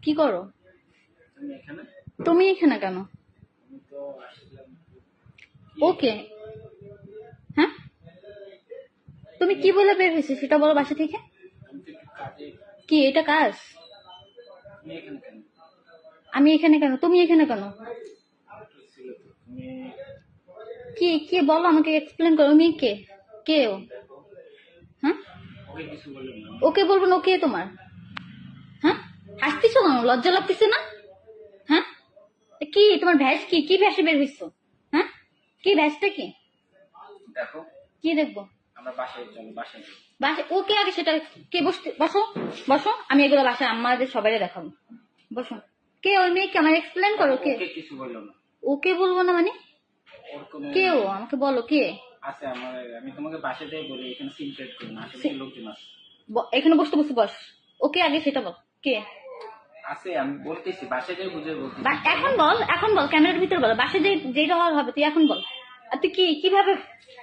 কি করো তুমি এখানে? তুমি এখানে কেন? আমি তো আসলাম। ওকে, হ্যাঁ তুমি কি বলে বের হয়েছে সেটা বলো বাসা থেকে। আমি তো একটু কাজে। কি এটা কাজ? তুমি এখানে কেন? আমি এখানে কেন, তুমি এখানে কেন? কি ছিল তো? তুমি কি কি বলো, আমাকে এক্সপ্লেন করো। তুমি কে? কে ও? দেখো, হ্যাঁ ওকে কিছু বললাম না। ওকে বলবো না, কে তোমার? হ্যাঁ হাসতেছো কেন? লজ্জা লাগতেছে না? হ্যাঁ কি তোমার ভ্যাস? কি কি ভ্যাসে বের হইছো? হ্যাঁ কি ভ্যাসটা কি? দেখো, কি দেখবো? আমরা বাসায় চলো, বাসায় যাই। বাসা ওকে আগে সেটা। কে? বসতে বসো, বসো, আমি এগুলো বাসায় আমাদের সবাই দেখাবো। বসো। কে ওই মেয়েকে আমার এক্সপ্লেন করো। কে? ওকে কিছু বললাম না। ওকে বলবো না মানে? ওর কোনো কে ও আমাকে বলো কে? আছে আমার। আমি তোমাকে বাসায় যাই বলি, এখানে সিম ক্রিয়েট করি না, আসলে কি লোকজন আছে। এখানে বসতে বসতে বস। ওকে আগে সেটা বল কে? আছে, আমি বলতেছি, বাসায় যাই বুঝে বলতেছি। এখন বল, এখন বল, ক্যামেরার ভিতরে বল। বাসে যেটা হওয়ার হবে তুই এখন বল। আর তুই কি কিভাবে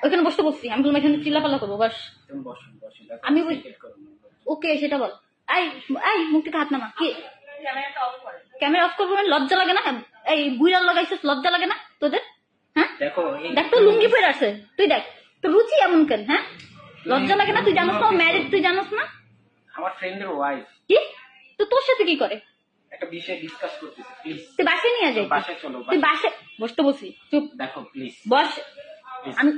ওইখানে বসতে বসছি? আমি তোমার এখানে চিল্লাপাল্লা করবো বাস। তুমি বসুন, বসুন। আমি সিম ক্রিয়েট করো না। ওকে সেটা বল। আই আই মুখ থেকে হাত নামা। কি ক্যামেরা অফ করবো মানে? লজ্জা লাগে না? এই বুইরাল লাগাইছিস, লজ্জা লাগে না তোদের? হ্যাঁ দেখো, এই দেখ তো লুঙ্গি পরে আছে, তুই দেখ তোর রুচি এমন কেন? হ্যাঁ লজ্জা লাগে না? তুই জানোস না ম্যারিড? তুই জানোস না? আমার ফ্রেন্ডের ওয়াইফ। কি তো তোর সাথে কি করে? একটা বিষয় ডিসকাস করতেছি, প্লিজ। তুই বাসে নিয়ে যাই। বাসায় চলো, তুই বাসে বসতে বসি। চুপ দেখো প্লিজ। বস। প্লিজ। আমি